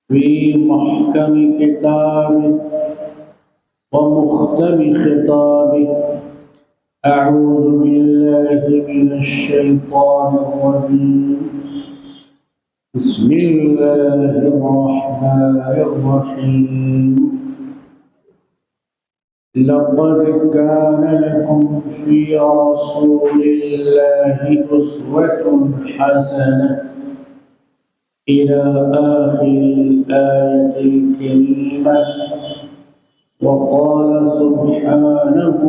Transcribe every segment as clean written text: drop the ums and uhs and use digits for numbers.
في محكم كتابه ومختم خطابه. أعوذ بالله من الشيطان الرجيم. بسم الله الرحمن الرحيم. لقد كان لكم في رسول الله أسوة حسنة إلى آخر الآية الكريمة. وقال سبحانه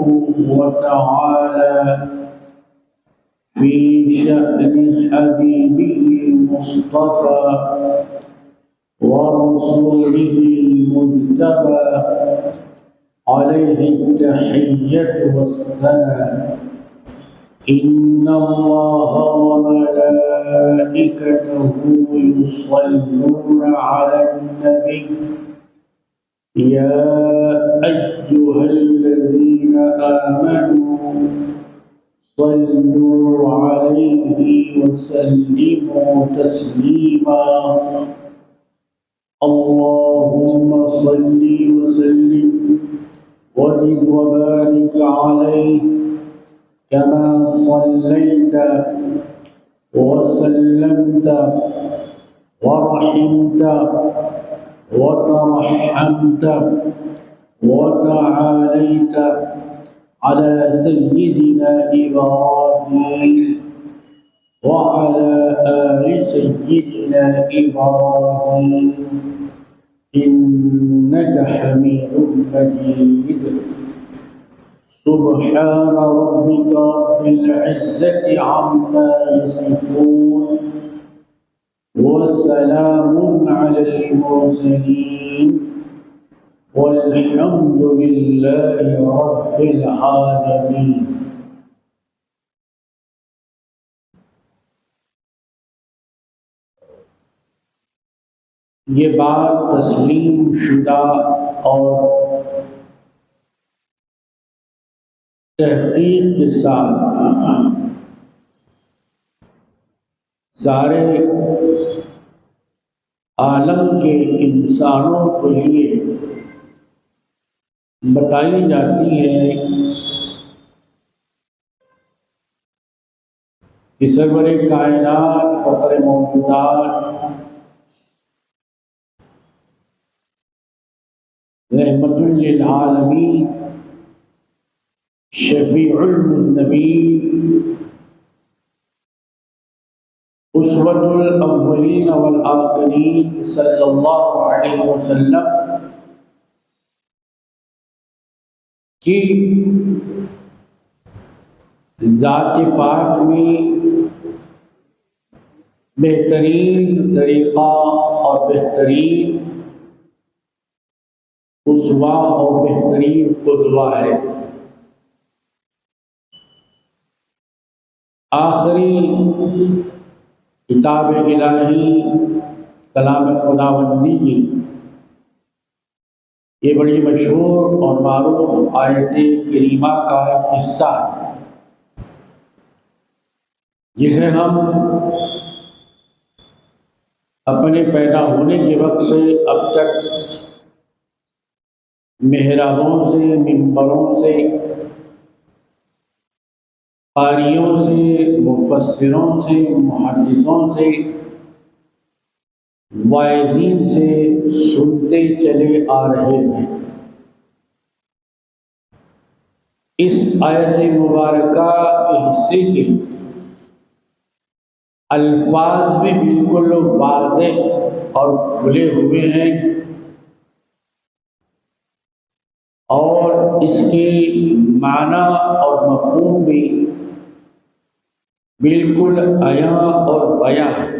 وتعالى في شأن حبيبه المصطفى ورسوله المجتبى عليه التحية والسلام. إن الله وملائكته يصلون على النبي يا أيها الذين آمنوا صلوا عليه وسلموا تسليما. اللهم صل وسلم وزد وبارك عليه كما صليت وسلمت ورحمت وترحمت وتعاليت على سيدنا إبراهيم وعلى آل سيدنا إبراهيم إنك حميد مجيد. سبحان ربك رب العزة عما يصفون وسلام على المرسلين والحمد لله رب العالمين. یہ بات تسلیم شدہ اور تحقیق کے ساتھ سارے عالم کے انسانوں کے لیے بتائی جاتی ہے کہ سرور کائنات فطر موجودات رحمت للعالمین شفیع المذنبین اسوۃ الاولین والآخرین صلی اللہ علیہ وسلم کی ذات پاک میں بہترین طریقہ اور بہترین اسوہ اور بہترین قدوہ ہے. آخری کتاب الہی کلام خداوندی کی یہ بڑی مشہور اور معروف آیت کریمہ کا ایک حصہ ہے جسے ہم اپنے پیدا ہونے کے وقت سے اب تک محرابوں سے، منبروں سے، قاریوں سے، مفسروں سے، محدثوں سے، واعظین سے سنتے چلے آ رہے ہیں. اس آیت مبارکہ کے حصے کے الفاظ بھی بالکل واضح اور کھلے ہوئے ہیں اور اس کے معنی اور مفہوم بھی بالکل عیاں اور بیاں ہے.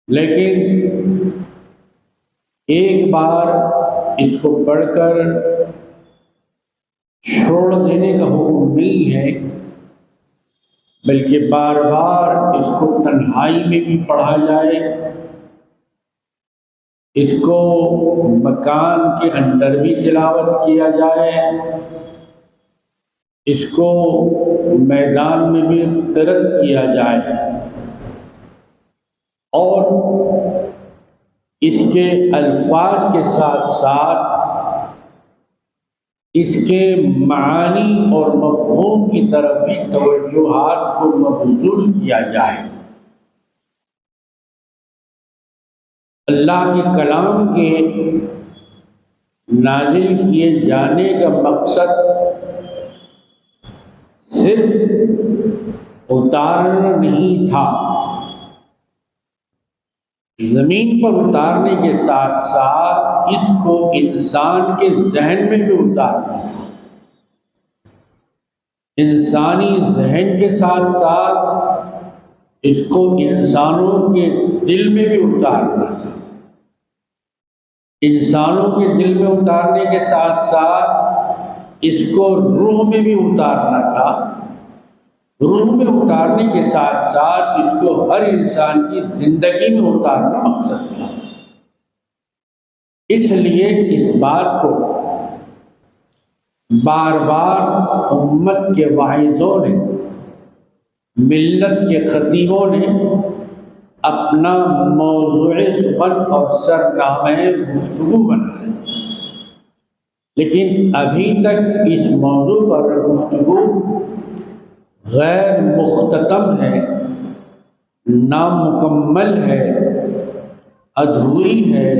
لیکن ایک بار اس کو پڑھ کر چھوڑ دینے کا حکم نہیں ہے، بلکہ بار بار اس کو تنہائی میں بھی پڑھا جائے، اس کو مکان کے اندر بھی تلاوت کیا جائے، اس کو میدان میں بھی قرأت کیا جائے. اور اس کے الفاظ کے ساتھ ساتھ اس کے معانی اور مفہوم کی طرف بھی توجہات کو مبذول کیا جائے۔ اللہ کے کلام کے نازل کیے جانے کا مقصد صرف اتارنا نہیں تھا، زمین پر اتارنے کے ساتھ ساتھ اس کو انسان کے ذہن میں بھی اتارنا تھا، انسانی ذہن کے ساتھ ساتھ اس کو انسانوں کے دل میں بھی اتارنا تھا، انسانوں کے دل میں اتارنے کے ساتھ ساتھ اس کو روح میں بھی اتارنا تھا، روح میں اتارنے کے ساتھ ساتھ اس کو ہر انسان کی زندگی میں اتارنا مقصد تھا۔ اس لیے اس بات کو بار بار امت کے واعظوں نے، ملت کے خطیبوں نے اپنا موضوع سخن اور سرنامہ گفتگو بنایا، لیکن ابھی تک اس موضوع پر گفتگو غیر مختتم ہے، نامکمل ہے، ادھوری ہے،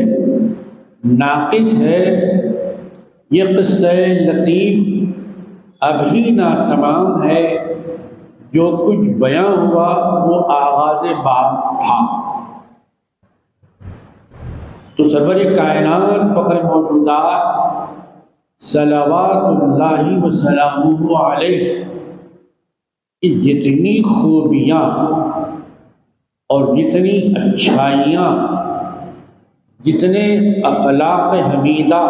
ناقص ہے۔ یہ قصہ لطیف ابھی ناتمام ہے، جو کچھ بیان ہوا وہ آغاز باب تھا۔ تو سرور کائنات فخر موجودات صلوات اللہ وسلامہ علیہ کی جتنی خوبیاں اور جتنی اچھائیاں، جتنے اخلاق حمیدہ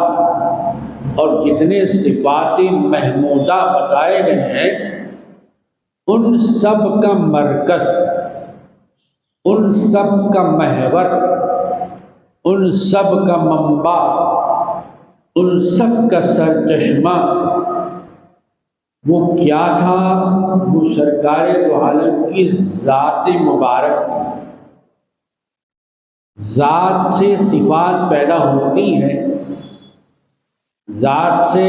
اور جتنے صفات محمودہ بتائے گئے ہیں، ان سب کا مرکز، ان سب کا محور، ان سب کا منبع، ان سب کا سرچشمہ وہ کیا تھا؟ وہ سرکار دو عالم کی ذات مبارک تھی۔ ذات سے صفات پیدا ہوتی ہیں، ذات سے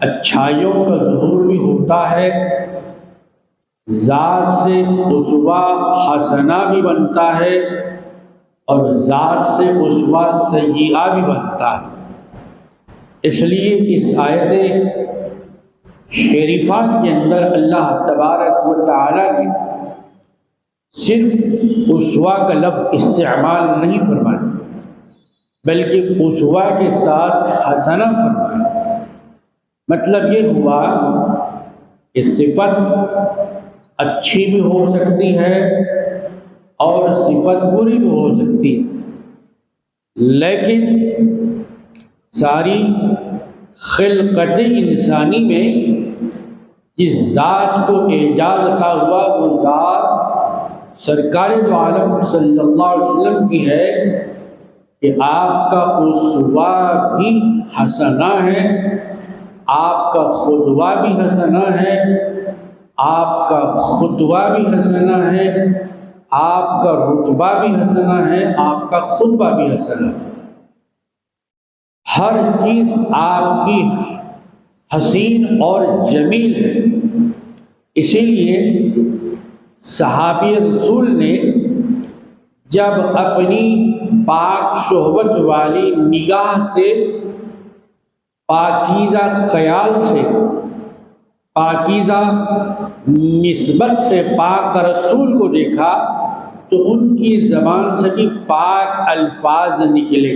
اچھائیوں کا ظہور بھی ہوتا ہے، ذات سے اسوہ حسنہ بھی بنتا ہے، اور ذات سے اسوہ سیئہ بھی بنتا ہے۔ اس لیے اس آیت شریفہ کے اندر اللہ تبارک و تعالیٰ نے صرف اسوہ کا لفظ استعمال نہیں فرمایا، بلکہ اسوہ کے ساتھ حسنہ فرمایا۔ مطلب یہ ہوا کہ صفت اچھی بھی ہو سکتی ہے اور صفت بری بھی ہو سکتی ہے، لیکن ساری خلقت انسانی میں جس ذات کو اعجاز عطا ہوا وہ ذات سرکار دو عالم صلی اللہ علیہ وسلم کی ہے کہ آپ کا اسوہ بھی حسنہ ہے، آپ کا قدوہ بھی حسنہ ہے، آپ کا خطوہ بھی حسنہ ہے، آپ کا رتبہ بھی حسنہ ہے، آپ کا خطبہ بھی حسنہ ہے۔ ہر چیز آپ کی حسین اور جمیل ہے۔ اسی لیے صحابی رسول نے جب اپنی پاک صحبت والی نگاہ سے، پاکیزہ خیال سے، پاکیزہ نسبت سے پاک رسول کو دیکھا تو ان کی زبان سے بھی پاک الفاظ نکلے۔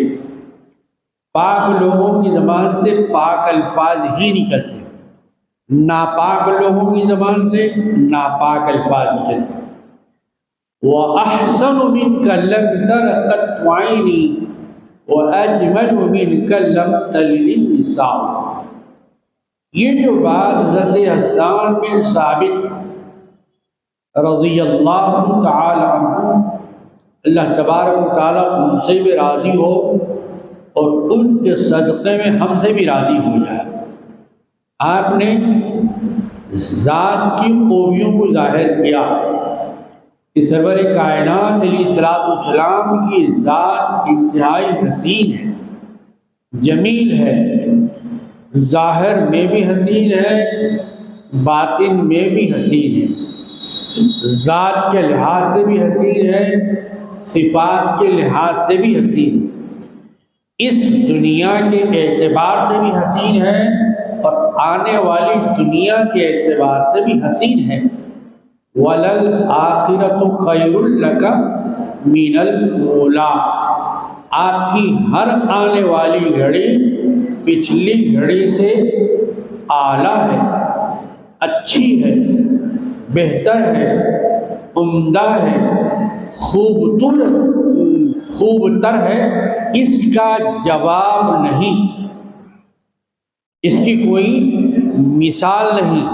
پاک لوگوں کی زبان سے پاک الفاظ ہی نکلتے، ناپاک لوگوں کی زبان سے ناپاک الفاظ نکلتے۔ وَأَحْسَنُ مِنْكَ لَمْ تَرَ قَطُّ عَيْنِي وَأَجْمَلُ مِنْكَ لَمْ تَلِدِ النِّسَاءُ۔ یہ جو بات حضرت حسان بن ثابت رضی اللہ تعالی عنہ، اللہ تبارک و تعالیٰ ان سے بھی راضی ہو اور ان کے صدقے میں ہم سے بھی راضی ہو جائے، آپ نے ذات کی خوبیوں کو ظاہر کیا کہ سرور کائنات علیہ السلام کی ذات انتہائی حسین ہے، جمیل ہے، ظاہر میں بھی حسین ہے، باطن میں بھی حسین ہے، ذات کے لحاظ سے بھی حسین ہے، صفات کے لحاظ سے بھی حسین ہے، اس دنیا کے اعتبار سے بھی حسین ہے اور آنے والی دنیا کے اعتبار سے بھی حسین ہے۔ وَلَلْآخِرَةُ خَيْرٌ لَكَ مِنَ الْأُولَىٰ، آپ کی ہر آنے والی گھڑی پچھلی گھڑی سے اعلیٰ ہے، اچھی ہے، بہتر ہے، عمدہ ہے، خوب تر ہے، اس کا جواب نہیں، اس کی کوئی مثال نہیں،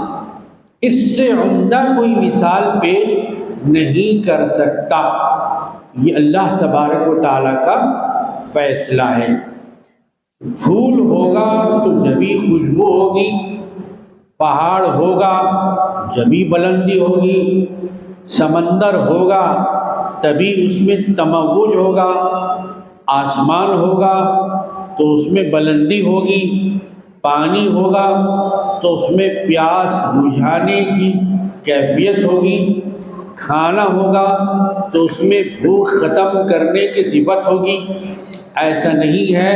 اس سے عمدہ کوئی مثال پیش نہیں کر سکتا۔ یہ اللہ تبارک و تعالیٰ کا فیصلہ ہے۔ پھول ہوگا تو جبھی خوشبو ہوگی، پہاڑ ہوگا جبھی بلندی ہوگی، سمندر ہوگا تبھی اس میں تموج ہوگا، آسمان ہوگا تو اس میں بلندی ہوگی، پانی ہوگا تو اس میں پیاس بجھانے کی کیفیت ہوگی، کھانا ہوگا تو اس میں بھوک ختم کرنے کی صفت ہوگی۔ ایسا نہیں ہے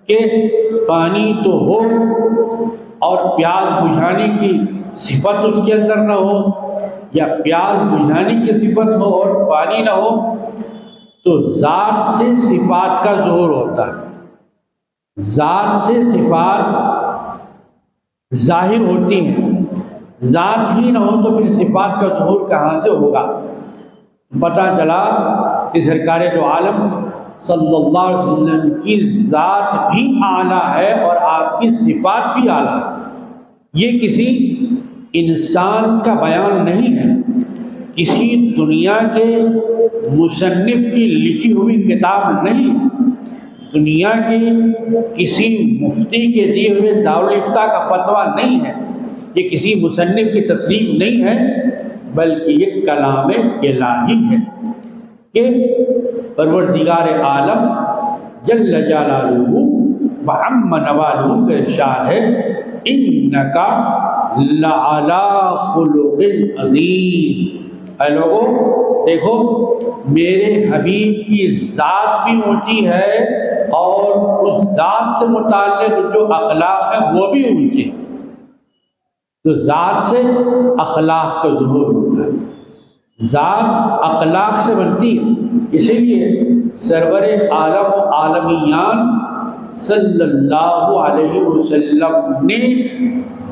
کہ پانی تو ہو اور پیاس بجھانے کی صفت اس کے اندر نہ ہو، یا پیاس بجھانے کی صفت ہو اور پانی نہ ہو، تو ذات سے صفات کا ظہور ہوتا ہے، ذات سے صفات ظاہر ہوتی ہیں، ذات ہی نہ ہو تو پھر صفات کا ظہور کہاں سے ہوگا؟ پتہ چلا کہ سرکار دو عالم صلی اللہ علیہ وسلم کی ذات بھی اعلیٰ ہے اور آپ کی صفات بھی اعلیٰ ہے۔ یہ کسی انسان کا بیان نہیں ہے، کسی دنیا کے مصنف کی لکھی ہوئی کتاب نہیں، دنیا کے کسی مفتی کے دیے ہوئے دارالافتاء کا فتویٰ نہیں ہے، یہ کسی مصنف کی تصریف نہیں ہے، بلکہ یہ کلام الہی ہے کہ پروردگار عالم جل جلالہ وعم نوالہ کا ارشاد ہے، انکا لعلی خلق عظیم۔ اے لوگو دیکھو، میرے حبیب کی ذات بھی اونچی ہے اور اس ذات سے متعلق جو اخلاق ہے وہ بھی اونچے، تو ذات سے اخلاق کا ظہور ہوتا ہے، ذات اخلاق سے بنتی ہے۔ اسی لیے سرور عالم و عالمیان صلی اللہ علیہ وسلم نے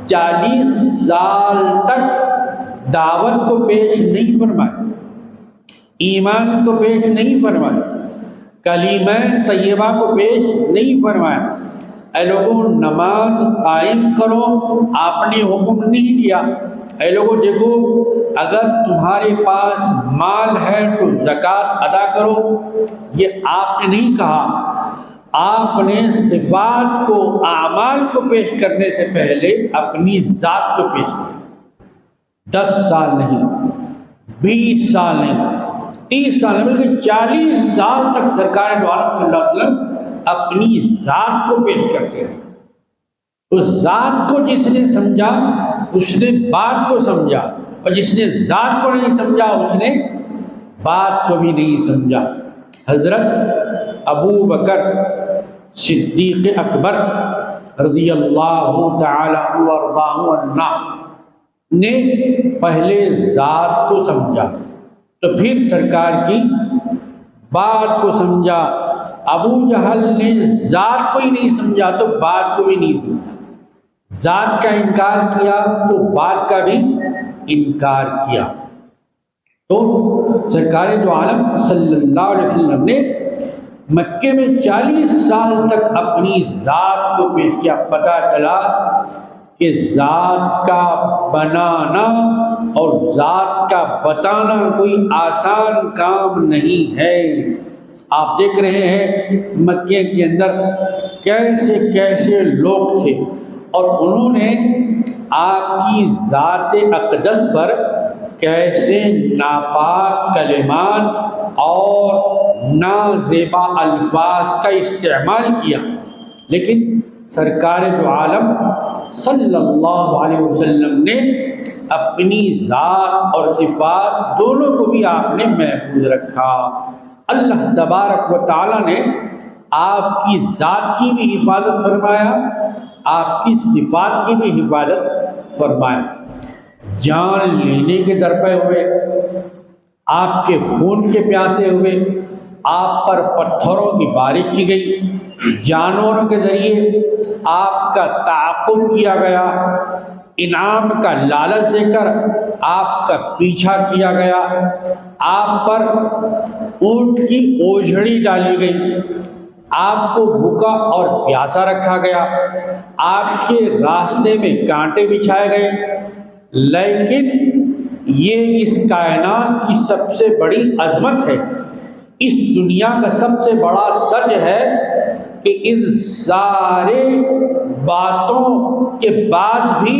40 سال تک دعوت کو پیش نہیں فرمایا، ایمان کو پیش نہیں فرمایا، کلمہ طیبہ کو پیش نہیں فرمایا۔ اے لوگوں نماز قائم کرو، آپ نے حکم نہیں دیا۔ اے لوگوں دیکھو، اگر تمہارے پاس مال ہے تو زکوٰۃ ادا کرو، یہ آپ نے نہیں کہا، آپ نے صفات کو، اعمال کو پیش کرنے سے پہلے اپنی ذات کو پیش کیا۔ 10 سال نہیں، 20 سال نہیں، 30 سال نہیں، بلکہ 40 سال تک سرکار دو عالم صلی اللہ علیہ وسلم اپنی ذات کو پیش کرتے رہے۔ اس ذات کو جس نے سمجھا اس نے بات کو سمجھا، اور جس نے ذات کو نہیں سمجھا اس نے بات کو بھی نہیں سمجھا۔ حضرت ابو بکر صدیق اکبر رضی اللہ تعالی وارضاہ عنہ نے پہلے ذات کو سمجھا تو پھر سرکار کی بات کو سمجھا۔ ابو جہل نے ذات کو ہی نہیں سمجھا تو بات کو بھی نہیں سمجھا، ذات کا انکار کیا تو بات کا بھی انکار کیا۔ تو سرکار دو عالم صلی اللہ علیہ وسلم نے مکے میں 40 سال تک اپنی ذات کو پیش کیا۔ پتہ چلا کہ ذات کا بنانا اور ذات کا بتانا کوئی آسان کام نہیں ہے۔ آپ دیکھ رہے ہیں مکے کے اندر کیسے کیسے لوگ تھے، اور انہوں نے آپ کی ذات اقدس پر کیسے ناپاک کلمات اور نازیبا الفاظ کا استعمال کیا، لیکن سرکار دو عالم صلی اللہ علیہ وسلم نے اپنی ذات اور صفات دونوں کو بھی آپ نے محفوظ رکھا۔ اللہ تبارک و تعالیٰ نے آپ کی ذات کی بھی حفاظت فرمایا، آپ کی صفات کی بھی حفاظت فرمایا۔ جان لینے کے درپے ہوئے، آپ کے خون کے پیاسے ہوئے، آپ پر پتھروں کی بارش کی گئی، جانوروں کے ذریعے آپ کا تعاقب کیا گیا، انعام کا لالچ دے کر آپ کا پیچھا کیا گیا، آپ پر اونٹ کی اوجھڑی ڈالی گئی، آپ کو بھوکا اور پیاسا رکھا گیا، آپ کے راستے میں کانٹے بچھائے گئے، لیکن یہ اس کائنات کی سب سے بڑی عظمت ہے، اس دنیا کا سب سے بڑا سچ ہے کہ ان سارے باتوں کے بعد بھی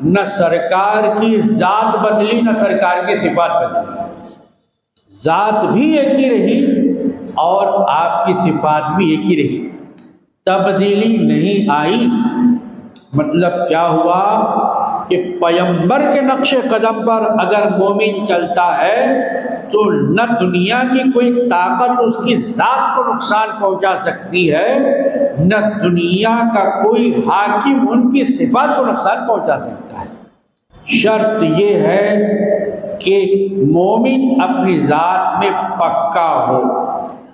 نہ سرکار کی ذات بدلی نہ سرکار کی صفات بدلی، ذات بھی ایک ہی رہی اور آپ کی صفات بھی ایک ہی رہی، تبدیلی نہیں آئی۔ مطلب کیا ہوا کہ پیغمبر کے نقش قدم پر اگر مومن چلتا ہے تو نہ دنیا کی کوئی طاقت اس کی ذات کو نقصان پہنچا سکتی ہے، نہ دنیا کا کوئی حاکم ان کی صفات کو نقصان پہنچا سکتا ہے۔ شرط یہ ہے کہ مومن اپنی ذات میں پکا ہو،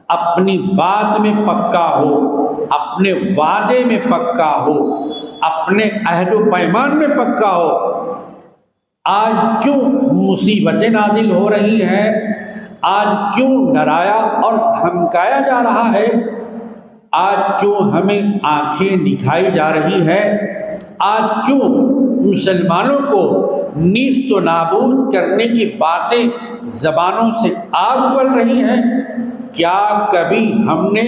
اپنی بات میں پکا ہو، اپنے وعدے میں پکا ہو، اپنے عہد و پیمان میں پکا ہو۔ آج کیوں مصیبتیں نازل ہو رہی ہیں، آج کیوں ڈرایا اور دھمکایا جا رہا ہے، آج کیوں ہمیں آنکھیں دکھائی جا رہی ہے، آج کیوں مسلمانوں کو نیست و نابود کرنے کی باتیں زبانوں سے آگ اگل رہی ہیں؟ کیا کبھی ہم نے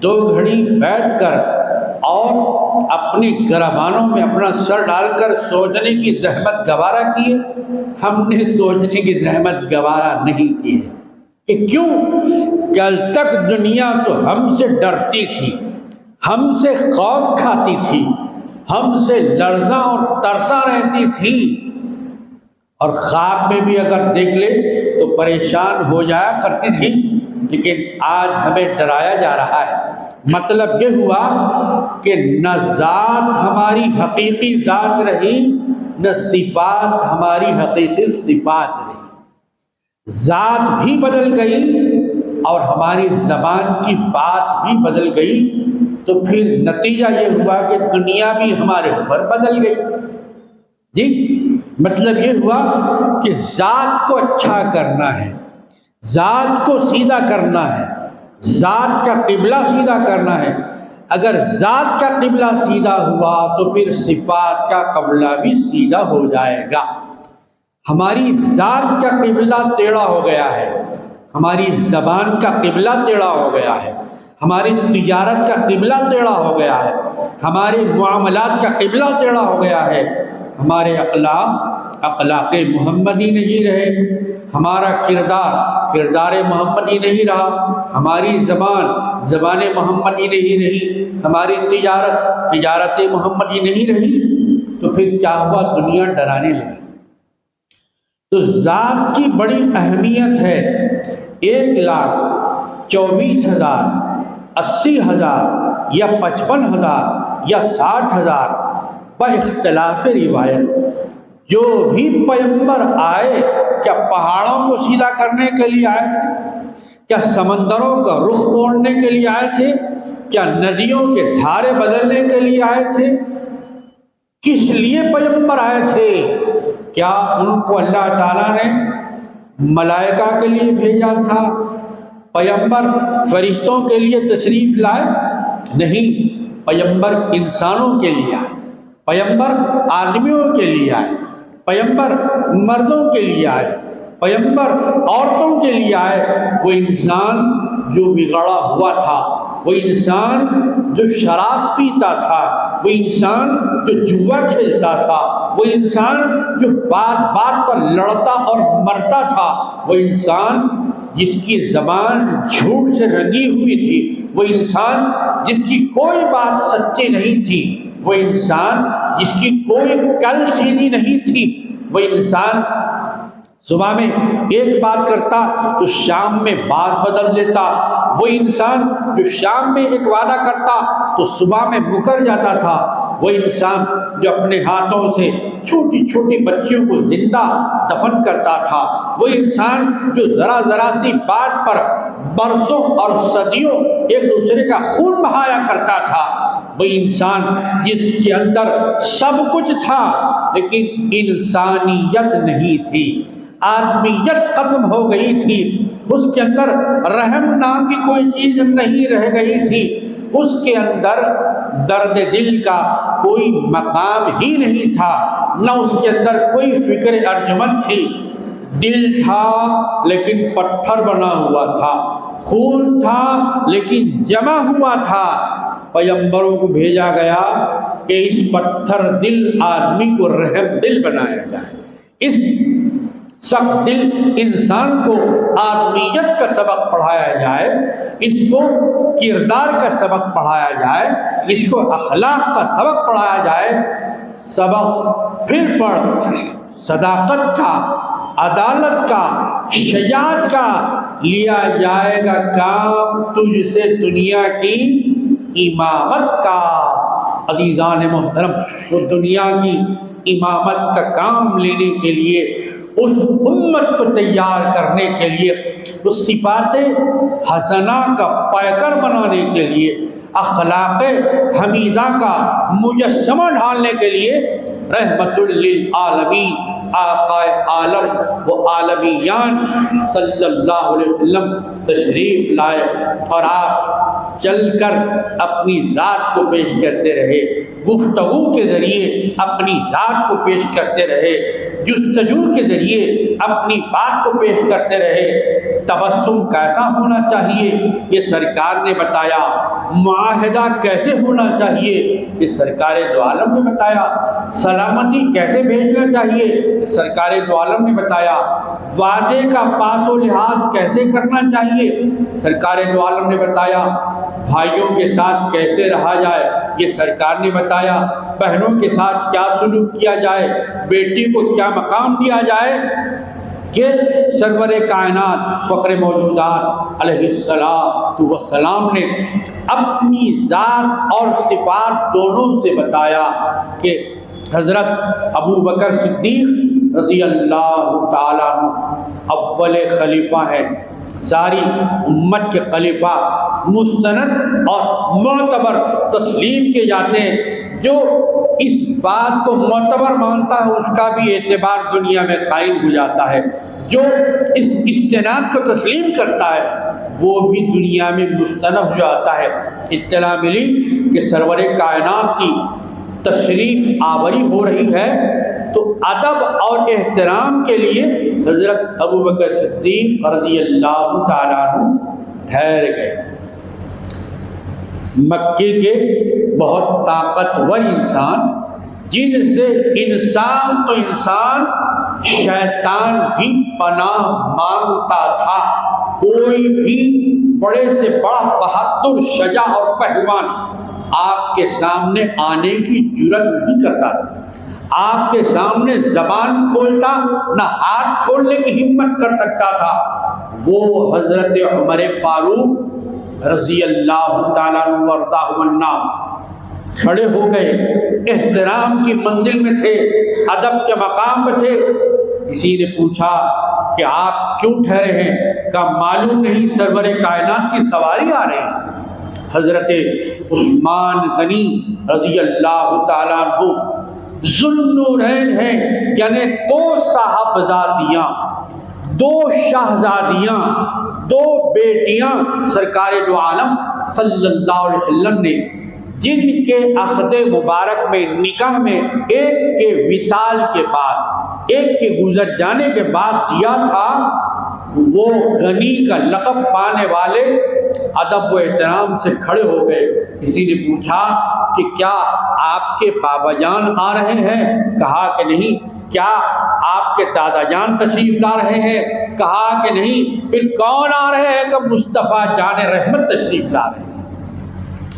دو گھڑی بیٹھ کر اور اپنے گریبانوں میں اپنا سر ڈال کر سوچنے کی زحمت گوارا کی ہے؟ ہم نے سوچنے کی زحمت گوارا نہیں کی ہے کہ کیوں کل تک دنیا تو ہم سے ڈرتی تھی، ہم سے خوف کھاتی تھی، ہم سے لرزاں اور ترساں رہتی تھی، اور خواب میں بھی اگر دیکھ لے تو پریشان ہو جایا کرتی تھی، لیکن آج ہمیں ڈرایا جا رہا ہے۔ مطلب یہ ہوا کہ نہ ذات ہماری حقیقی ذات رہی، نہ صفات ہماری حقیقی صفات رہی، ذات بھی بدل گئی اور ہماری زبان کی بات بھی بدل گئی، تو پھر نتیجہ یہ ہوا کہ دنیا بھی ہمارے اوپر بدل گئی۔ جی مطلب یہ ہوا کہ ذات کو اچھا کرنا ہے، ذات کو سیدھا کرنا ہے، ذات کا قبلہ سیدھا کرنا ہے۔ اگر ذات کا قبلہ سیدھا ہوا تو پھر صفات کا قبلہ بھی سیدھا ہو جائے گا۔ ہماری ذات کا قبلہ ٹیڑھا ہو گیا ہے، ہماری زبان کا قبلہ ٹیڑھا ہو گیا ہے، ہماری تجارت کا قبلہ ٹیڑھا ہو گیا ہے، ہمارے معاملات کا قبلہ ٹیڑھا ہو گیا ہے، ہمارے اخلاق محمدی نہیں رہے، ہمارا کردار محمدی نہیں رہا، ہماری زبان محمدی نہیں رہی، ہماری تجارت محمدی نہیں رہی، تو پھر کیا ہوا؟ دنیا ڈرانے لگی۔ تو ذات کی بڑی اہمیت ہے۔ 1,24,000 80,000 یا 55,000 یا 60,000 باختلاف روایت جو بھی پیغمبر آئے، کیا پہاڑوں کو سیدھا کرنے کے لیے آئے تھے؟ کیا سمندروں کا رخ موڑنے کے لیے آئے تھے؟ کیا ندیوں کے دھارے بدلنے کے لیے آئے تھے؟ کس لیے پیغمبر آئے تھے؟ کیا ان کو اللہ تعالیٰ نے ملائکہ کے لیے بھیجا تھا؟ پیغمبر فرشتوں کے لیے تشریف لائے؟ نہیں، پیغمبر انسانوں کے لیے آئے، پیغمبر آدمیوں کے لیے آئے، پیغمبر مردوں کے لیے آئے، پیغمبر عورتوں کے لیے آئے۔ وہ انسان جو بگڑا ہوا تھا، وہ انسان جو شراب پیتا تھا، وہ انسان جو جوا کھیلتا تھا، وہ انسان جو بات بات پر لڑتا اور مرتا تھا، وہ انسان جس کی زبان جھوٹ سے رنگی ہوئی تھی، وہ انسان جس کی کوئی بات سچی نہیں تھی، وہ انسان جس کی کوئی کل سیدھی نہیں تھی، وہ انسان صبح میں ایک بات کرتا تو شام میں بات بدل دیتا، وہ انسان جو شام میں ایک وعدہ کرتا تو صبح میں مکر جاتا تھا، وہ انسان جو اپنے ہاتھوں سے چھوٹی چھوٹی بچیوں کو زندہ دفن کرتا تھا، وہ انسان جو ذرا ذرا سی بات پر برسوں اور صدیوں ایک دوسرے کا خون بہایا کرتا تھا، وہ انسان جس کے اندر سب کچھ تھا لیکن انسانیت نہیں تھی، آدمیت ختم ہو گئی تھی، اس کے اندر رحم نام کی کوئی چیز نہیں رہ گئی تھی، اس کے اندر درد دل کا کوئی مقام ہی نہیں تھا، نہ اس کے اندر کوئی فکر ارجمند تھی، دل تھا لیکن پتھر بنا ہوا تھا، خون تھا لیکن جمع ہوا تھا۔ پیغمبروں کو بھیجا گیا کہ اس پتھر دل آدمی کو رحم دل بنایا جائے، اس سخت دل انسان کو آدمیت کا سبق پڑھایا جائے، اس کو کردار کا سبق پڑھایا جائے، اس کو اخلاق کا سبق پڑھایا جائے۔ سبق پھر پڑھ، صداقت کا، عدالت کا، شجاعت کا لیا جائے گا کام تجھ سے دنیا کی امامت کا۔ عزیزان محترم، وہ دنیا کی امامت کا کام لینے کے لیے، اس امت کو تیار کرنے کے لیے، اس صفات حسنہ کا پیکر بنانے کے لیے، اخلاق حمیدہ کا مجسمہ ڈھالنے کے لیے رحمت للعالمین آقا عالم و عالمیان صلی اللہ علیہ وسلم تشریف لائے، اور آپ چل کر اپنی ذات کو پیش کرتے رہے، گفتگو کے ذریعے اپنی ذات کو پیش کرتے رہے، جستجو کے ذریعے اپنی بات کو پیش کرتے رہے۔ تبسم کیسا ہونا چاہیے یہ سرکار نے بتایا، معاہدہ کیسے ہونا چاہیے یہ سرکار دو عالم نے بتایا، سلامتی کیسے بھیجنا چاہیے یہ سرکار دو عالم نے بتایا، وعدے کا پاس و لحاظ کیسے کرنا چاہیے سرکار دو عالم نے بتایا، بھائیوں کے ساتھ کیسے رہا جائے یہ سرکار نے بتایا، بہنوں کے ساتھ کیا سلوک کیا جائے، بیٹی کو کیا مقام دیا جائے، کہ سرور کائنات فخر موجودات علیہ السلام نے اپنی ذات اور صفات دونوں سے بتایا کہ حضرت ابو بکر صدیق رضی اللہ تعالیٰ عنہ اول خلیفہ ہیں، ساری امت کے خلیفہ مستند اور معتبر تسلیم کیے جاتے ہیں، جو اس بات کو معتبر مانتا ہے اس کا بھی اعتبار دنیا میں قائم ہو جاتا ہے، جو اس استناد کو تسلیم کرتا ہے وہ بھی دنیا میں مستند ہو جاتا ہے۔ اطلاع ملی کہ سرور کائنات کی تشریف آوری ہو رہی ہے تو ادب اور احترام کے لیے حضرت ابو بکر صدیق رضی اللہ تعالیٰ عنہ ٹھہر گئے۔ مکے کے بہت طاقتور انسان، جن سے انسان تو انسان شیطان بھی پناہ مانگتا تھا، کوئی بھی بڑے سے بڑا بہادر شجاع اور پہلوان آپ کے سامنے آنے کی جرت نہیں کرتا تھا، آپ کے سامنے زبان کھولتا نہ ہاتھ کھولنے کی ہمت کر سکتا تھا۔ وہ حضرت عمر فاروق رضی اللہ تعالیٰ عنہ وارضاہ عنا کھڑے ہو گئے، احترام کی منزل میں تھے، ادب کے مقام پہ تھے۔ کسی نے پوچھا کہ آپ کیوں ٹھہرے ہیں؟ کہا معلوم نہیں، سرور کائنات کی سواری آ رہی ہے۔ حضرت عثمان غنی رضی اللہ تعالیٰ عنہ ذوالنورین ہیں، یعنی دو صاحبزادیاں، دو شہزادیاں، دو بیٹیاں سرکار دو عالم صلی اللہ علیہ وسلم نے، جن کے عقد مبارک میں نکاح میں ایک کے وصال کے بعد، ایک کے گزر جانے کے بعد دیا تھا، وہ غنی کا لقب پانے والے ادب و احترام سے کھڑے ہو گئے۔ کسی نے پوچھا کہ کیا آپ کے بابا جان آ رہے ہیں؟ کہا کہ نہیں۔ کیا آپ کے دادا جان تشریف لا رہے ہیں؟ کہا کہ نہیں۔ پھر کون آ رہے ہیں؟ کہ مصطفیٰ جان رحمت تشریف لا رہے ہیں۔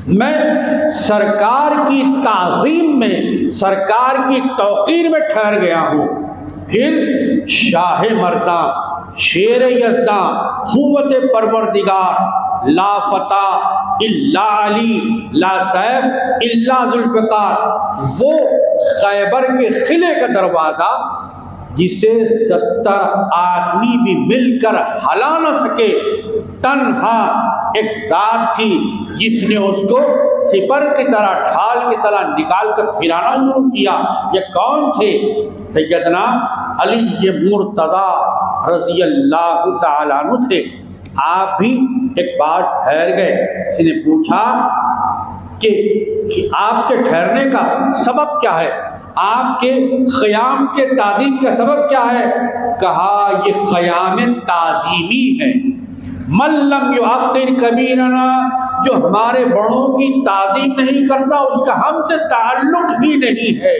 میں سرکار کی تعظیم میں، سرکار کی توقیر میں ٹھہر گیا ہوں۔ پھر شاہ مرداں، شیر یزداں، قوت پروردگار، لا فتح الا علی، لا سیف الا ذوالفقار، وہ خیبر کے قلعے کا دروازہ جسے 70 آدمی بھی مل کر ہلا نہ سکے، تنہا ایک ذات تھی جس نے اس کو سپر کی طرح، ڈھال کی طرح نکال کر پھرانا شروع کیا۔ یہ کون تھے؟ سیدنا علی مرتضیٰ رضی اللہ تعالیٰ عنہ تھے۔ آپ بھی ایک بار ٹھہر گئے۔ کسی نے پوچھا کہ آپ کے ٹھہرنے کا سبب کیا ہے؟ آپ کے قیام کے تعظیم کا سبب کیا ہے؟ کہا یہ قیام تعظیمی ہے۔ من لم یعظم کبیرنا، جو ہمارے بڑوں کی تعظیم نہیں کرتا اس کا ہم سے تعلق ہی نہیں ہے۔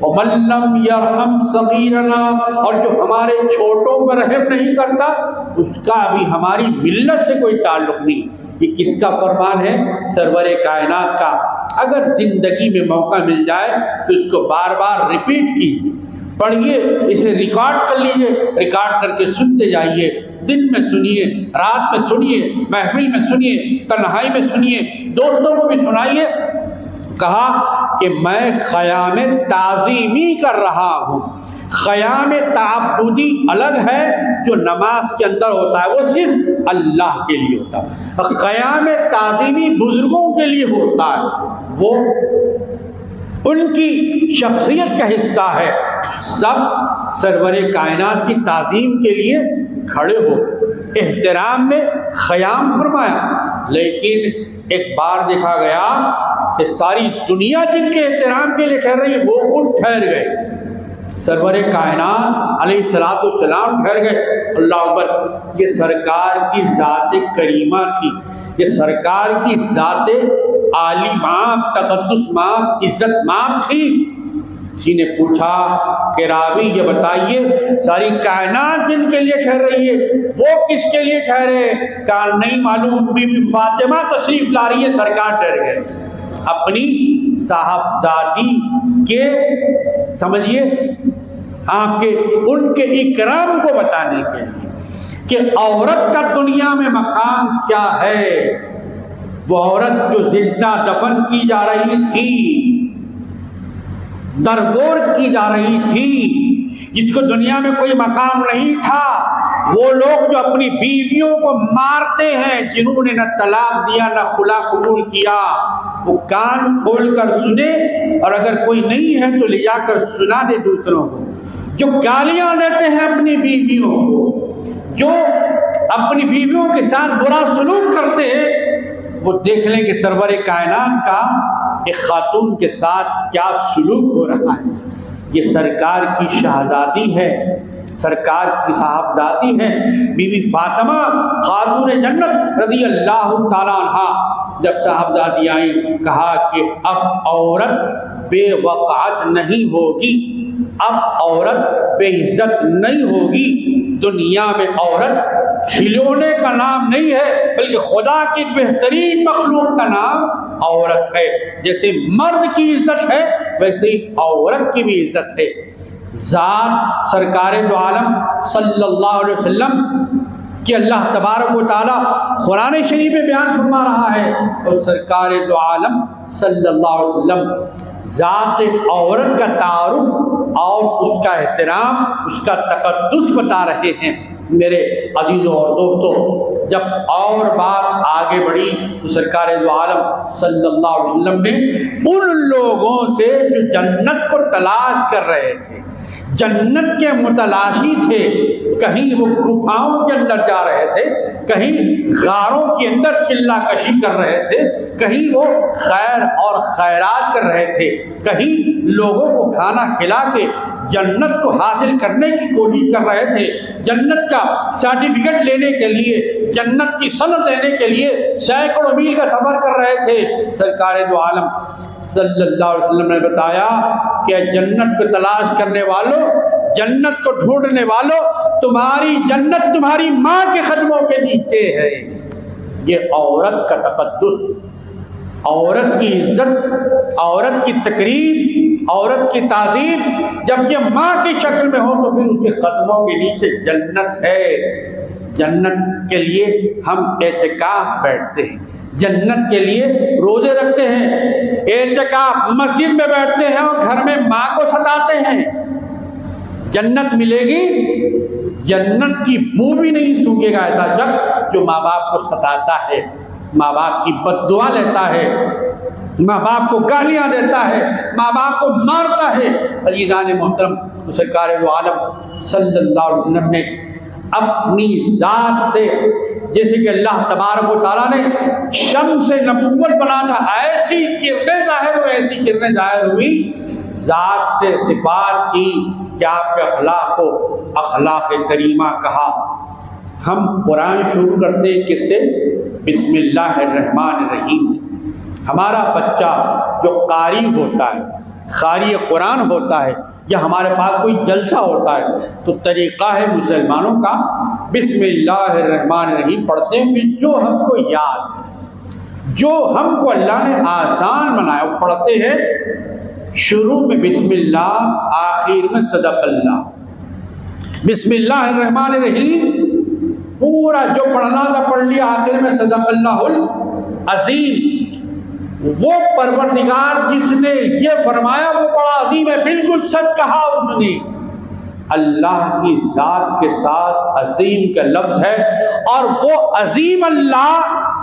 ومن لم یرحم صغیرنا، اور جو ہمارے چھوٹوں پر رحم نہیں کرتا اس کا بھی ہماری ملت سے کوئی تعلق نہیں۔ یہ کس کا فرمان ہے؟ سرور کائنات کا۔ اگر زندگی میں موقع مل جائے تو اس کو بار بار ریپیٹ کیجیے، پڑھیے، اسے ریکارڈ کر لیجیے، ریکارڈ کر کے سنتے جائیے، دن میں سنیے، رات میں سنیے، محفل میں سنیے، تنہائی میں سنیے، دوستوں کو بھی سنائیے۔ کہا کہ میں قیام تعظیمی کر رہا ہوں۔ قیام تعبدی الگ ہے جو نماز کے اندر ہوتا ہے، وہ صرف اللہ کے لیے ہوتا ہے۔ قیام تعظیمی بزرگوں کے لیے ہوتا ہے، وہ ان کی شخصیت کا حصہ ہے۔ سب سرور کائنات کی تعظیم کے لیے کھڑے ہو، احترام میں قیام فرمایا۔ لیکن ایک بار دیکھا گیا کہ ساری دنیا جن کے احترام کے لیے ٹھہر رہی ہے وہ خود ٹھہر گئے۔ سرور کائنات علیہ الصلوۃ والسلام ٹھہر گئے۔ اللہ اکبر! یہ سرکار کی ذات کریمہ تھی، یہ سرکار کی ذات عالی ماں، تقدس ماں، عزت ماں تھی۔ کسی نے پوچھا کہ راوی یہ بتائیے ساری کائنات جن کے لیے ٹھہر رہی ہے وہ کس کے لیے ٹھہرے؟ کہا نہیں معلوم، بی بی فاطمہ تشریف لا رہی ہے، سرکار ٹھہر گئے اپنی صاحبزادی کے، سمجھیے آپ کے ان کے اکرام کو بتانے کے لیے کہ عورت کا دنیا میں مقام کیا ہے۔ وہ عورت جو زندہ دفن کی جا رہی تھی، درگور کی جا رہی تھی، جس کو دنیا میں کوئی مقام نہیں تھا، وہ لوگ جو اپنی بیویوں کو مارتے ہیں، جنہوں نے نہ طلاق دیا نہ خلا قبول کیا، وہ کان کھول کر سنے، اور اگر کوئی نہیں ہے تو لے جا کر سنا دے دوسروں کو۔ جو گالیاں دیتے ہیں اپنی بیویوں کو، جو اپنی بیویوں کے ساتھ برا سلوک کرتے ہیں، وہ دیکھ لیں کہ سرور کائنات کا ایک خاتون کے ساتھ کیا سلوک ہو رہا ہے۔ یہ سرکار کی شہزادی ہے، سرکار کی صاحبزادی ہے، بی بی فاطمہ خاتون جنت رضی اللہ تعالیٰ عنہا۔ جب صاحبزادی آئیں کہا کہ اب عورت بے وقعت نہیں ہوگی، اب عورت بے عزت نہیں ہوگی، دنیا میں عورت کھلونے کا نام نہیں ہے بلکہ خدا کی بہترین مخلوق کا نام عورت ہے۔ جیسے مرد کی عزت ہے ویسے ہی عورت کی بھی عزت ہے۔ ذات سرکار دو عالم صلی اللہ علیہ وسلم کہ اللہ تبارک و تعالیٰ قرآن شریف میں بیان فرما رہا ہے، اور سرکار دو عالم صلی اللہ علیہ وسلم ذات عورت کا تعارف اور اس کا احترام، اس کا تقدس بتا رہے ہیں۔ میرے عزیزوں اور دوستوں، جب اور بات آگے بڑھی تو سرکار دو عالم صلی اللہ علیہ وسلم نے ان لوگوں سے جو جنت کو تلاش کر رہے تھے، جنت کے متلاشی تھے، کہیں وہ گفاؤں کے اندر جا رہے تھے، کہیں غاروں کے اندر چلا کشی کر رہے تھے، کہیں وہ خیر اور خیرات کر رہے تھے، کہیں لوگوں کو کھانا کھلا کے جنت کو حاصل کرنے کی کوشش کر رہے تھے، جنت کا سرٹیفکیٹ لینے کے لیے، جنت کی سند لینے کے لیے سینکڑوں میل کا سفر کر رہے تھے۔ سرکار دو عالم صلی اللہ علیہ وسلم نے بتایا کہ جنت کو تلاش کرنے والوں، جنت کو ڈھونڈنے والوں، تمہاری جنت تمہاری ماں کے قدموں کے نیچے ہے۔ یہ عورت کا تقدس، عورت کی عزت، عورت کی تقریب، عورت کی تعظیم جب یہ ماں کی شکل میں ہو تو پھر اس کے قدموں کے نیچے جنت ہے۔ جنت کے لیے ہم اعتکاف بیٹھتے ہیں، جنت کے لیے روزے رکھتے ہیں، اعتکاف مسجد میں بیٹھتے ہیں اور گھر میں ماں کو ستاتے ہیں۔ جنت ملے گی، جنت کی بو بھی نہیں سوکھے گا ایسا شخص جو ماں باپ کو ستاتا ہے، ماں باپ کی بد دعا لیتا ہے، ماں باپ کو گالیاں دیتا ہے، ماں باپ کو مارتا ہے۔ عزیزان محترم، سرکار دو عالم صلی اللہ علیہ وسلم نے اپنی ذات سے، جیسے کہ اللہ تبارک و تعالیٰ نے شمس نبوت بنا تھا، ایسی کرنیں ظاہر ہوئی ذات سے صفات کی کہ آپ کے اخلاق کو اخلاق کریمہ کہا۔ ہم قرآن شروع کرتے ہیں کس سے؟ بسم اللہ الرحمن الرحیم سے۔ ہمارا بچہ جو قاری ہوتا ہے، قاری قرآن ہوتا ہے، یا ہمارے پاس کوئی جلسہ ہوتا ہے تو طریقہ ہے مسلمانوں کا بسم اللہ الرحمن الرحیم پڑھتے ہیں، پھر جو ہم کو یاد ہے، جو ہم کو اللہ نے آسان بنایا وہ پڑھتے ہیں۔ شروع میں بسم اللہ، آخر میں صدق اللہ۔ بسم اللہ الرحمن الرحیم پورا جو پڑھنا تھا پڑھ لیا، آخر میں صدق اللہ العظیم۔ وہ پروردگار جس نے یہ فرمایا وہ بڑا عظیم ہے، بالکل سچ کہا اس نے۔ اللہ کی ذات کے ساتھ عظیم کا لفظ ہے، اور وہ عظیم اللہ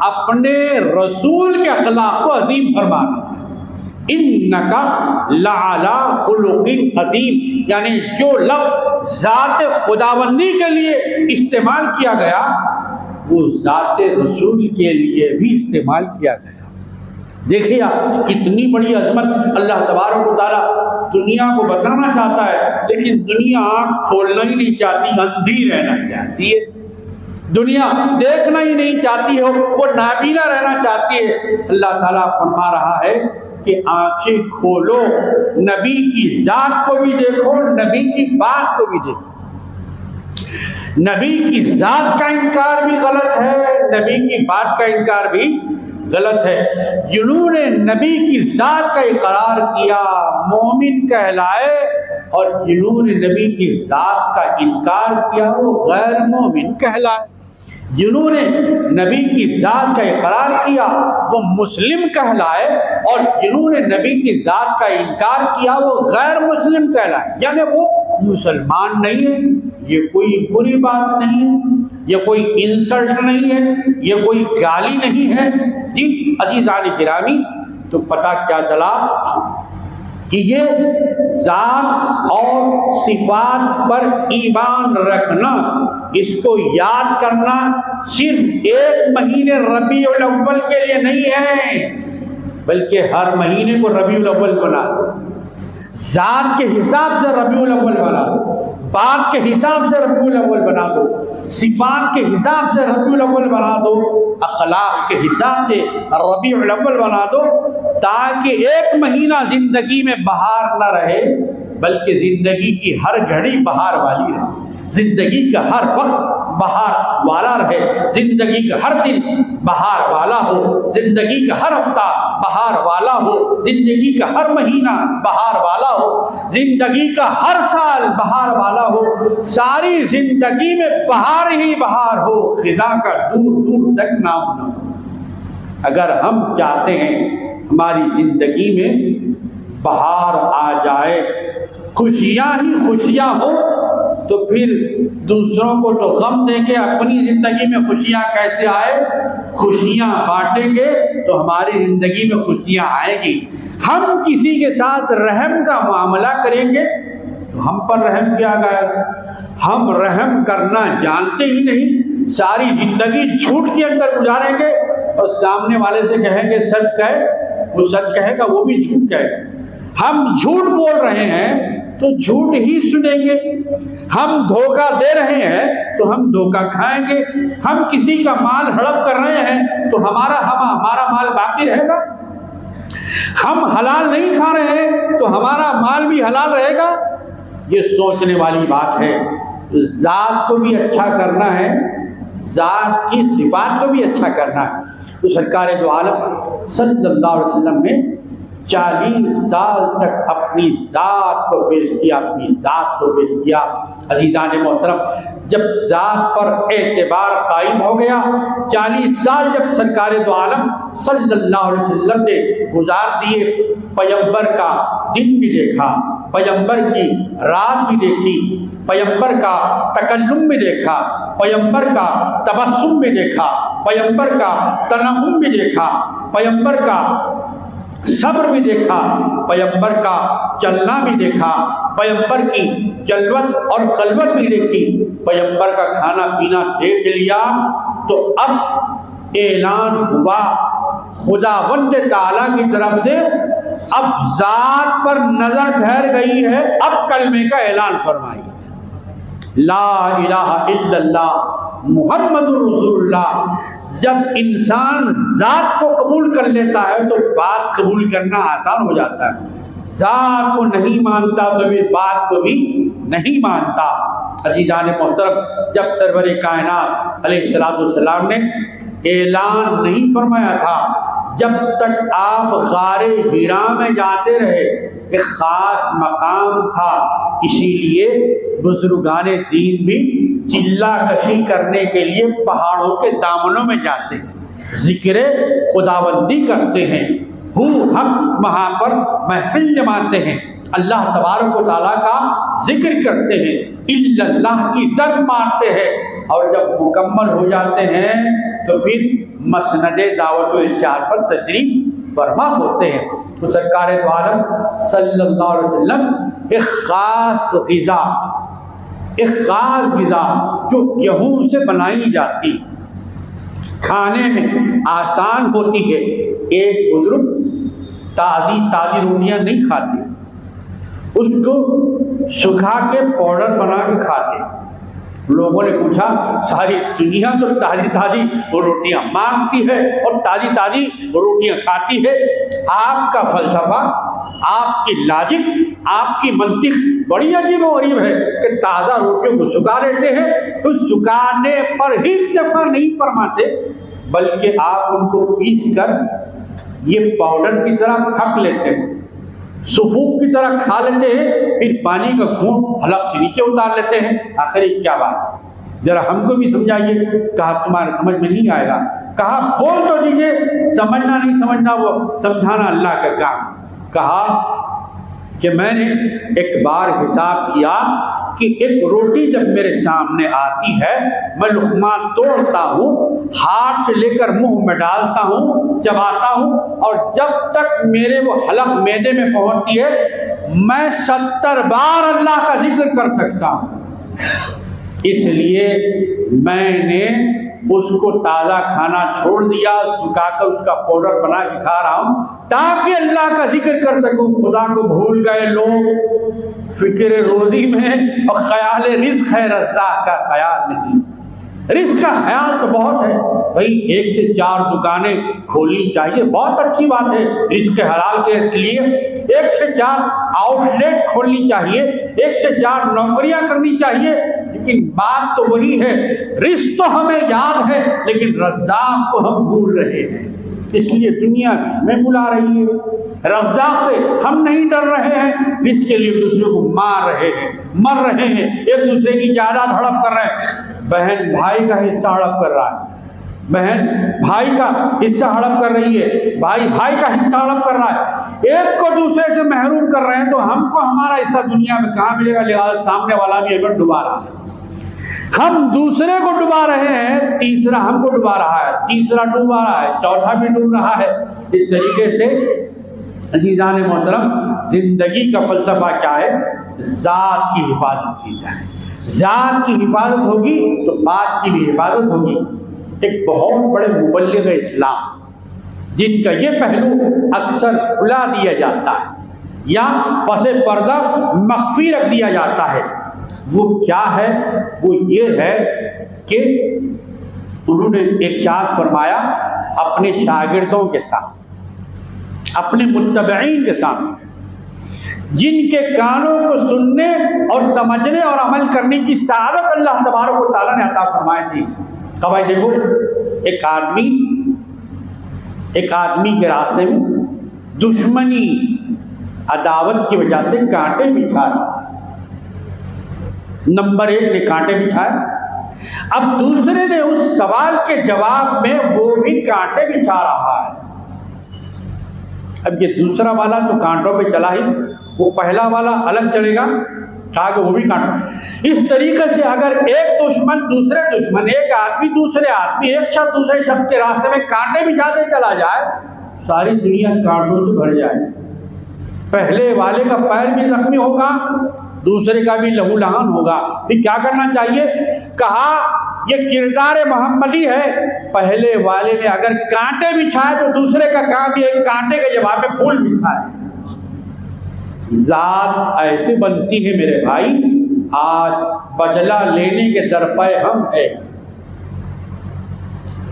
اپنے رسول کے اخلاق کو عظیم فرمانا ہے۔ اِنَّكَ لَعَلَىٰ خُلُقٍ عظیم، یعنی جو لفظ ذات خداوندی کے لیے استعمال کیا گیا وہ ذات رسول کے لیے بھی استعمال کیا گیا۔ دیکھیے آپ کتنی بڑی عظمت اللہ تبارک و تعالیٰ دنیا کو بتانا چاہتا ہے، لیکن دنیا آنکھ کھولنا ہی نہیں چاہتی، اندھی رہنا چاہتی ہے۔ دنیا دیکھنا ہی نہیں چاہتی ہے، وہ نابینا رہنا چاہتی ہے۔ اللہ تعالیٰ فرما رہا ہے کہ آنکھیں کھولو، نبی کی ذات کو بھی دیکھو، نبی کی بات کو بھی دیکھو۔ نبی کی ذات کا انکار بھی غلط ہے، نبی کی بات کا انکار بھی غلط ہے۔ جنہوں نے نبی کی ذات کا اقرار کیا مومن کہلائے، اور جنہوں نے نبی کی ذات کا انکار کیا وہ غیر مومن کہلائے۔ جنہوں نے نبی کی ذات کا اقرار کیا وہ مسلم کہلائے، اور جنہوں نے نبی کی ذات کا انکار کیا وہ غیر مسلم کہلائے، یعنی وہ مسلمان نہیں ہے۔ یہ کوئی بری بات نہیں ہے، یہ کوئی انسلٹ نہیں ہے، یہ کوئی گالی نہیں ہے۔ جی عزیزان گرامی، تو پتہ کیا چلا کہ یہ ذات اور صفات پر ایمان رکھنا، اس کو یاد کرنا صرف ایک مہینے ربیع الاول کے لیے نہیں ہے، بلکہ ہر مہینے کو ربیع الاول بنا دو۔ ذات کے حساب سے ربیع الاول بنا دو، بات کے حساب سے ربیع الاول بنا دو، صفات کے حساب سے ربیع الاول بنا دو، اخلاق کے حساب سے ربیع الاول بنا دو، تاکہ ایک مہینہ زندگی میں بہار نہ رہے بلکہ زندگی کی ہر گھڑی بہار والی رہے، زندگی کا ہر وقت بہار والا رہے، زندگی کا ہر دن بہار والا ہو، زندگی کا ہر ہفتہ بہار والا ہو، زندگی کا ہر مہینہ بہار والا ہو، زندگی کا ہر سال بہار والا ہو، ساری زندگی میں بہار ہی بہار ہو، خزاں کا دور دور تک نام نہ ہو۔ اگر ہم چاہتے ہیں ہماری زندگی میں بہار آ جائے، خوشیاں ہی خوشیاں ہو، تو پھر دوسروں کو تو غم دے کے اپنی زندگی میں خوشیاں کیسے آئے؟ خوشیاں بانٹیں گے تو ہماری زندگی میں خوشیاں آئیں گی۔ ہم کسی کے ساتھ رحم کا معاملہ کریں گے تو ہم پر رحم کیا گیا؟ ہم رحم کرنا جانتے ہی نہیں، ساری زندگی جھوٹ کے اندر گزاریں گے، اور سامنے والے سے کہیں گے سچ کہے، وہ سچ کہے گا، وہ بھی جھوٹ کہے گا۔ ہم جھوٹ بول رہے ہیں تو جھوٹ ہی سنیں گے، ہم دھوکہ دے رہے ہیں تو ہم دھوکہ کھائیں گے، ہم کسی کا مال ہڑپ کر رہے ہیں تو ہمارا مال باقی رہے گا۔ ہم حلال نہیں کھا رہے ہیں تو ہمارا مال بھی حلال رہے گا؟ یہ سوچنے والی بات ہے۔ ذات کو بھی اچھا کرنا ہے، ذات کی صفات کو بھی اچھا کرنا ہے۔ تو سرکار دو عالم صلی اللہ علیہ وسلم نے 40 سال تک اپنی ذات کو پیش کیا، اپنی ذات کو پیش کیا۔ عزیزان محترم، جب ذات پر اعتبار قائم ہو گیا، 40 سال جب سرکار دو عالم صلی اللہ علیہ وسلم نے گزار دیے، پیغمبر کا دن بھی دیکھا، پیغمبر کی رات بھی دیکھی، پیغمبر کا تکلم بھی دیکھا، پیغمبر کا تبسم بھی دیکھا، پیغمبر کا تنعم بھی دیکھا، پیغمبر کا صبر بھی دیکھا، پیغمبر کا چلنا بھی دیکھا، پیغمبر کی جلوت اور خلوت بھی دیکھی، پیغمبر کا کھانا پینا دیکھ لیا، تو اب اعلان ہوا خداوند تعالیٰ کی طرف سے، اب ذات پر نظر ٹھہر گئی ہے، اب کلمے کا اعلان فرمائیے، لا الہ الا اللہ محمد رسول اللہ۔ جب انسان ذات کو قبول کر لیتا ہے تو بات قبول کرنا آسان ہو جاتا ہے۔ ذات کو نہیں مانتا تو بھی بات کو بھی نہیں مانتا۔ عزیزان محترم، جب سرور کائنات علیہ السلام نے اعلان نہیں فرمایا تھا، جب تک آپ غار حرا میں جاتے رہے، ایک خاص مقام تھا، اسی لیے بزرگان دین بھی چلہ کشی کرنے کے لیے پہاڑوں کے دامنوں میں جاتے ہیں، ذکر خداوندی کرتے ہیں، ہم وہاں پر محفل جماتے ہیں، اللہ تبارک و تعالیٰ کا ذکر کرتے ہیں، الا اللہ کی ضرب مارتے ہیں، اور جب مکمل ہو جاتے ہیں تو پھر مسند دعوت و ارشاد پر تشریف فرما ہوتے ہیں۔ تو سرکار دو عالم صلی اللہ علیہ وسلم ایک خاص غذا جو گیہوں سے بنائی جاتی، کھانے میں آسان ہوتی ہے، ایک بزرگ تازی روٹیاں نہیں کھاتے، اس کو سکھا کے پاؤڈر بنا کے کھاتے۔ لوگوں نے پوچھا ساری دنیا تو تازی روٹیاں مانگتی ہے اور تازی روٹیاں کھاتی ہے، آپ کا فلسفہ، آپ کی لاجک، آپ کی منطق بڑی عجیب و غریب ہے کہ تازہ روٹیوں کو سکھا لیتے ہیں، تو سکھانے پر ہی اکتفا نہیں فرماتے، بلکہ آپ ان کو پیس کر یہ پاؤڈر کی طرح پھک لیتے ہیں، صفوف کی طرح کھا لیتے ہیں، پھر پانی کا گھونٹ حلق سے نیچے اتار لیتے ہیں۔ آخر یہ کیا بات؟ ذرا ہم کو بھی سمجھائیے۔ کہا تمہارے سمجھ میں نہیں آئے گا، کہا بول تو دیجیے، سمجھنا نہیں سمجھنا وہ سمجھانا اللہ کا کام۔ کہا کہ میں نے ایک بار حساب کیا کہ ایک روٹی جب میرے سامنے آتی ہے، میں لقمہ توڑتا ہوں، ہاتھ سے لے کر منہ میں ڈالتا ہوں، چباتا ہوں، اور جب تک میرے وہ حلق معدے میں پہنچتی ہے، میں 70 بار اللہ کا ذکر کر سکتا ہوں۔ اس لیے میں نے اس کو تازہ کھانا چھوڑ دیا، سکھا کر اس کا پاؤڈر بنا کے کھا رہا ہوں تاکہ اللہ کا ذکر کر سکوں۔ خدا کو بھول گئے لوگ فکر روزی میں، اور خیال رزق ہے، رزاق کا خیال نہیں۔ رزق کا خیال تو بہت ہے بھائی، 1 سے 4 دکانیں کھولنی چاہیے، بہت اچھی بات ہے رزق حلال کے لیے، 1 سے 4 آؤٹ لیٹ کھولنی چاہیے، 1 سے 4 نوکریاں کرنی چاہیے، لیکن بات تو وہی ہے، رزق تو ہمیں یاد ہے لیکن رزاق کو ہم بھول رہے ہیں۔ اس لیے دنیا بھی ہمیں بلا رہی ہے، رزاق سے ہم نہیں ڈر رہے ہیں، رزق کے لیے دوسرے کو مار رہے ہیں، مر رہے ہیں، ایک دوسرے کی جائیداد ہڑپ کر رہے ہیں، بہن بھائی کا حصہ ہڑپ کر رہا ہے، بہن بھائی کا حصہ ہڑپ کر رہی ہے، بھائی بھائی کا حصہ ہڑپ کر رہا ہے، ایک کو دوسرے سے محروم کر رہے ہیں، تو ہم کو ہمارا حصہ دنیا میں کہاں ملے گا؟ لہٰذا سامنے والا بھی ہمیں ڈبا رہا ہے، ہم دوسرے کو ڈبا رہے ہیں، تیسرا ہم کو ڈبا رہا ہے، تیسرا ڈوبا رہا ہے، چوتھا بھی ڈوب رہا ہے۔ اس طریقے سے عزیزان محترم، زندگی کا فلسفہ کیا ہے؟ ذات کی حفاظت کی جائے، ذات کی حفاظت ہوگی تو بات کی بھی حفاظت ہوگی۔ ایک بہت بڑے مبلغ اسلام جن کا یہ پہلو اکثر بھلا دیا جاتا ہے یا پس پردہ مخفی رکھ دیا جاتا ہے، وہ کیا ہے؟ وہ یہ ہے کہ انہوں نے ارشاد فرمایا اپنے شاگردوں کے ساتھ، اپنے متبعین کے سامنے، جن کے کانوں کو سننے اور سمجھنے اور عمل کرنے کی سعادت اللہ تبارک و تعالیٰ نے عطا فرمائی تھی۔ کہ بھائی دیکھو، ایک آدمی کے راستے میں دشمنی عداوت کی وجہ سے کانٹے بچھا رہا ہے۔ نمبر 1 نے کانٹے بچھائے، اب دوسرے نے اس سوال کے جواب میں وہ بھی کانٹے بچھا رہا ہے۔ اب یہ دوسرا والا تو کانٹوں پہ چلا ہی، وہ پہلا والا الگ چلے گا، کہا کہ وہ بھی کانٹا۔ اس طریقے سے اگر ایک دشمن دوسرے دشمن، ایک آدمی دوسرے آدمی، ایک شخص دوسرے شخص کے راستے میں کانٹے بچھاتے چلا جائے، ساری دنیا کانٹوں سے بھر جائے۔ پہلے والے کا پیر بھی زخمی ہوگا، دوسرے کا بھی لہو لہان ہوگا۔ پھر کیا کرنا چاہیے؟ کہا یہ کردار محمدی ہے، پہلے والے نے اگر کانٹے بچھائے تو دوسرے کا کام بھی ایک کانٹے کے جواب میں پھول بچھائے۔ ذات ایسے بنتی ہے میرے بھائی، آج بدلہ لینے کے درپے ہم ہیں،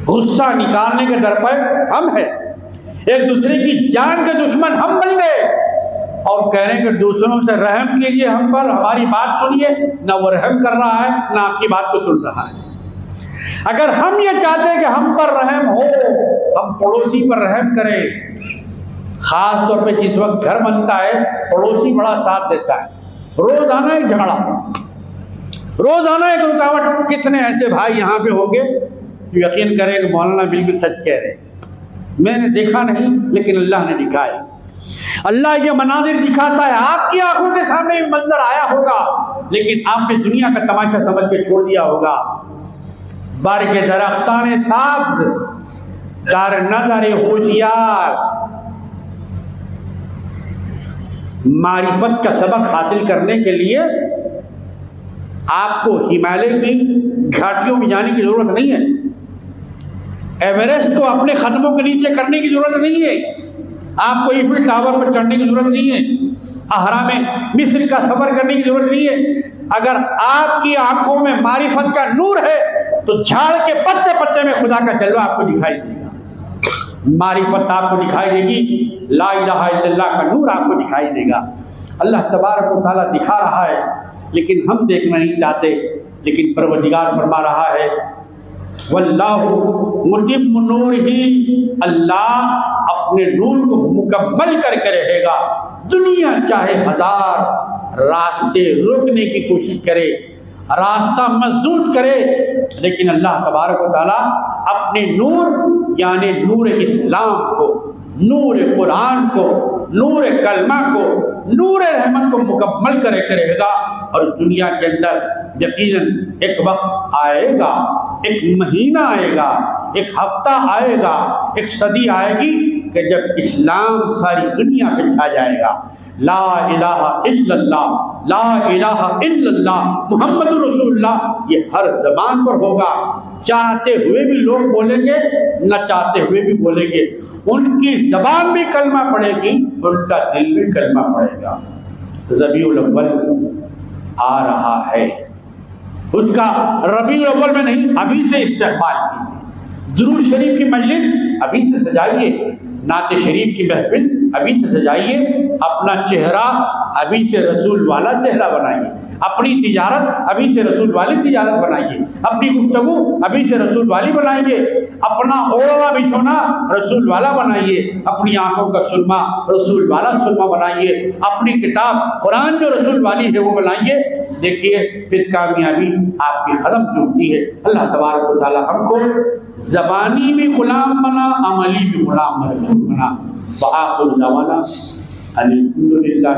غصہ نکالنے کے درپے ہم ہیں، ایک دوسرے کی جان کے دشمن ہم بن گئے، اور کہہ رہے ہیں کہ دوسروں سے رحم کیجئے ہم پر، ہماری بات سنیے، نہ وہ رحم کر رہا ہے نہ آپ کی بات کو سن رہا ہے۔ اگر ہم یہ چاہتے ہیں کہ ہم پر رحم ہو، ہم پڑوسی پر رحم کریں۔ خاص طور پہ جس وقت گھر بنتا ہے پڑوسی بڑا ساتھ دیتا ہے، روزانہ ایک جھگڑا، روزانہ ایک رکاوٹ۔ کتنے ایسے بھائی یہاں پہ ہوں گے جو یقین کریں کہ مولانا بالکل سچ کہہ رہے ہیں، میں نے دیکھا نہیں لیکن اللہ نے دکھایا۔ اللہ یہ مناظر دکھاتا ہے، آپ کی آنکھوں کے سامنے منظر آیا ہوگا لیکن آپ نے دنیا کا تماشا سمجھ کے چھوڑ دیا ہوگا۔ برگ درختان سبز در نظر ہوشیار، معرفت کا سبق حاصل کرنے کے لیے آپ کو ہمالیہ کی گھاٹیوں میں جانے کی ضرورت نہیں ہے، ایوریسٹ کو اپنے قدموں کے نیچے کرنے کی ضرورت نہیں ہے، آپ کو ایفل ٹاور پر چڑھنے کی ضرورت نہیں ہے، اہرام مصر کا سفر کرنے کی ضرورت نہیں ہے۔ اگر آپ کی آنکھوں میں معرفت کا نور ہے تو جھاڑ کے پتے پتے میں خدا کا جلوہ آپ کو دکھائی دے گا، معرفت آپ کو دکھائی دے گی، لا الہ الا اللہ کا نور آپ کو دکھائی دے گا۔ اللہ تبارک و تعالیٰ دکھا رہا ہے لیکن ہم دیکھنا نہیں چاہتے، لیکن پروردگار فرما رہا ہے واللہ متم نورہ، اللہ اپنے نور کو مکمل کر کے رہے گا۔ دنیا چاہے ہزار راستے روکنے کی کوشش کرے، راستہ مسدود کرے، لیکن اللہ تبارک و تعالیٰ اپنے نور یعنی نور اسلام کو، نور قرآن کو، نور کلمہ کو، نور رحمت کو مکمل کرے کے رہے گا۔ اور دنیا کے اندر یقیناً ایک وقت آئے گا، ایک مہینہ آئے گا، ایک ہفتہ آئے گا، ایک صدی آئے گی کہ جب اسلام ساری دنیا پہ چھا جائے گا۔ لا الہ الا اللہ، لا الہ الا اللہ، محمد رسول اللہ، یہ ہر زبان پر ہوگا۔ چاہتے ہوئے بھی لوگ بولیں گے، نہ چاہتے ہوئے بھی بولیں گے، ان کی زبان بھی کلمہ پڑھے گی، ان کا دل بھی کلمہ پڑھے گا۔ ربیع الاول آ رہا ہے، اس کا ربیع الاول میں نہیں، ابھی سے استقبال کیجیے، درود شریف کی مجلس ابھی سے سجائیے، نعت شریف کی محفل ابھی سے سجائیے، اپنا چہرہ ابھی سے رسول والا چہرہ بنائیے، اپنی تجارت ابھی سے رسول والی تجارت بنائیے، اپنی گفتگو ابھی سے رسول والی بنائیے، اپنا اوڑھنا بچھونا رسول والا بنائیے، اپنی آنکھوں کا سرما رسول والا سرما بنائیے، اپنی کتاب قرآن جو رسول والی ہے وہ بنائیے۔ دیکھیے پھر کامیابی آپ کی قدم چومتی ہے۔ اللہ تبارک و تعالی ہم کو زبانی بھی غلام بنا، عملی بھی غلام رسول بنا۔ وآخر دعوانا الحمدللہ۔